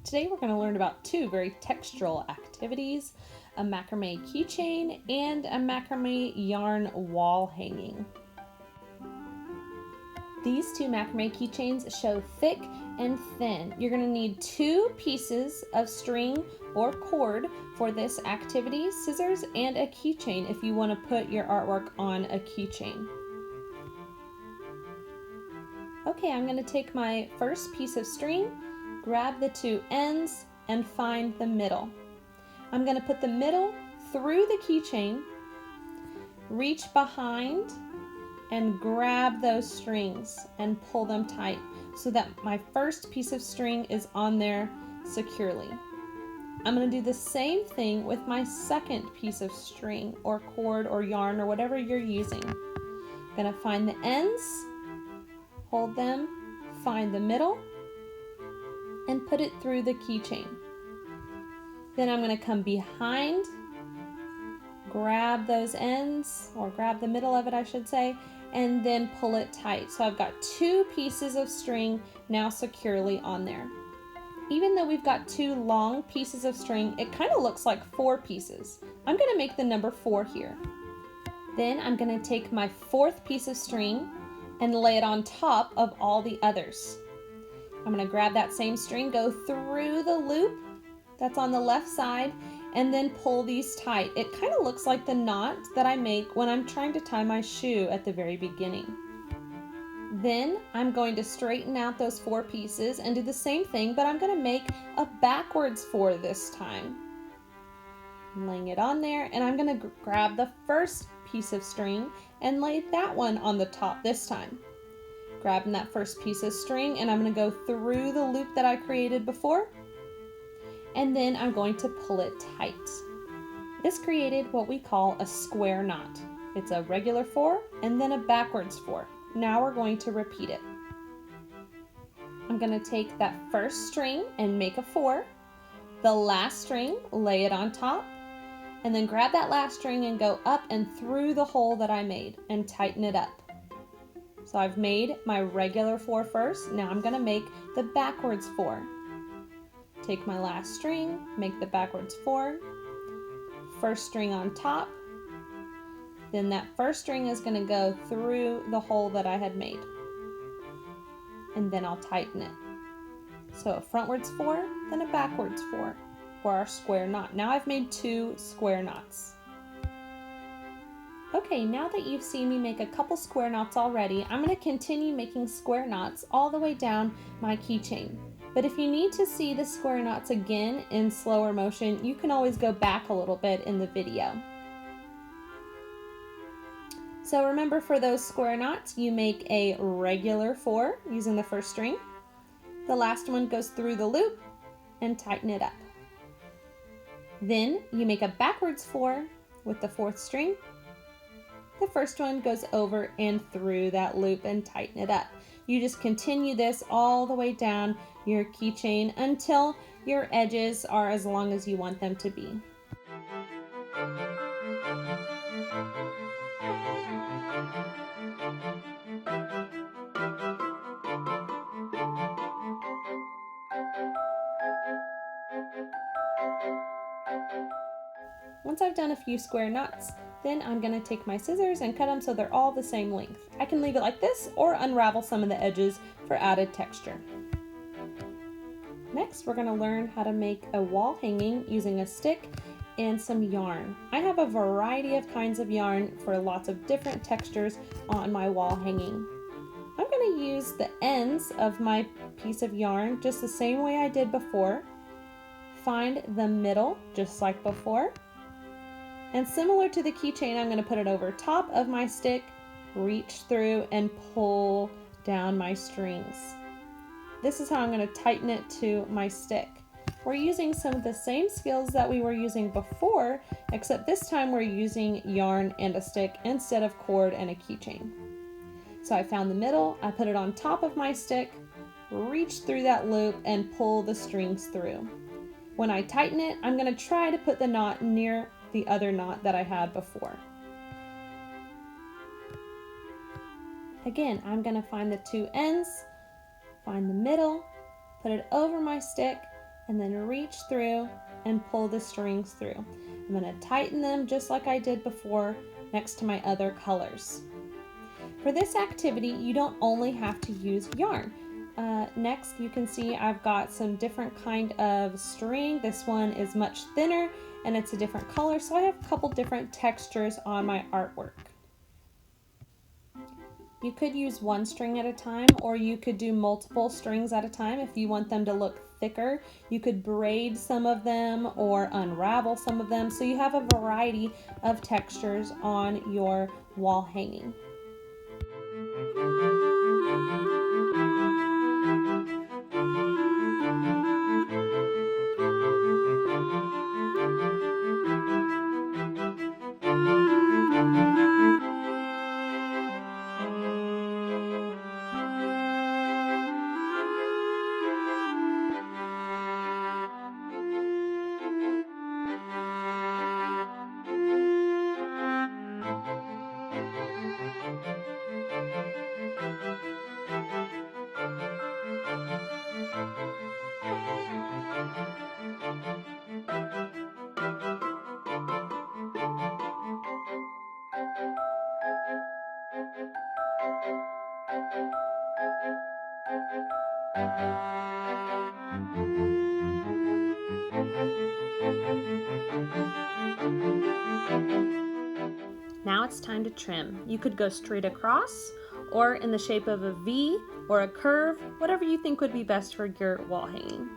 Today we're going to learn about two very textural activities, a macrame keychain and a macrame yarn wall hanging. These two macrame keychains show thick and thin. You're going to need two pieces of string or cord for this activity, scissors, and a keychain if you want to put your artwork on a keychain. Okay, I'm going to take my first piece of string, grab the two ends, and find the middle. I'm going to put the middle through the keychain, reach behind, and grab those strings and pull them tight so that my first piece of string is on there securely. I'm going to do the same thing with my second piece of string or cord or yarn or whatever you're using. I'm going to find the ends, hold them, find the middle, and put it through the keychain. Then I'm going to come behind, grab those ends, or grab the middle of it I should say, and then pull it tight. So I've got two pieces of string now securely on there. Even though we've got two long pieces of string, it kind of looks like four pieces. I'm going to make the number 4 here. Then I'm going to take my fourth piece of string and lay it on top of all the others. I'm going to grab that same string, go through the loop that's on the left side, and then pull these tight. It kind of looks like the knot that I make when I'm trying to tie my shoe at the very beginning. Then I'm going to straighten out those 4 pieces and do the same thing, but I'm going to make a backwards 4 this time. I'm laying it on there, and I'm going to grab the first piece of string and lay that one on the top this time. Grabbing that first piece of string, and I'm going to go through the loop that I created before, and then I'm going to pull it tight. This created what we call a square knot. It's a regular 4 and then a backwards 4. Now we're going to repeat it. I'm going to take that first string and make a 4, the last string, lay it on top, and then grab that last string and go up and through the hole that I made and tighten it up. So I've made my regular 4 first. Now I'm going to make the backwards 4. Take my last string, make the backwards 4, first string on top, then that first string is going to go through the hole that I had made, and then I'll tighten it. So a frontwards 4, then a backwards 4 for our square knot. Now I've made 2 square knots. Okay, now that you've seen me make a couple square knots already, I'm going to continue making square knots all the way down my keychain. But if you need to see the square knots again in slower motion, you can always go back a little bit in the video. So remember, for those square knots, you make a regular 4 using the first string. The last one goes through the loop and tighten it up. Then you make a backwards 4 with the 4th string. The first one goes over and through that loop and tighten it up. You just continue this all the way down your keychain until your edges are as long as you want them to be. Once I've done a few square knots, then I'm going to take my scissors and cut them so they're all the same length. I can leave it like this or unravel some of the edges for added texture. Next, we're going to learn how to make a wall hanging using a stick and some yarn. I have a variety of kinds of yarn for lots of different textures on my wall hanging. I'm going to use the ends of my piece of yarn just the same way I did before. Find the middle just like before. And similar to the keychain, I'm going to put it over top of my stick, reach through, and pull down my strings. This is how I'm going to tighten it to my stick. We're using some of the same skills that we were using before, except this time we're using yarn and a stick instead of cord and a keychain. So I found the middle, I put it on top of my stick, reach through that loop, and pull the strings through. When I tighten it, I'm going to try to put the knot near the other knot that I had before. Again, I'm going to find the two ends, find the middle, put it over my stick, and then reach through and pull the strings through. I'm going to tighten them just like I did before next to my other colors. For this activity, you don't only have to use yarn. Next, you can see I've got some different kind of string. This one is much thinner and it's a different color, so I have a couple different textures on my artwork. You could use one string at a time, or you could do multiple strings at a time if you want them to look thicker. You could braid some of them or unravel some of them, so you have a variety of textures on your wall hanging. Now it's time to trim. You could go straight across or in the shape of a V or a curve, whatever you think would be best for your wall hanging.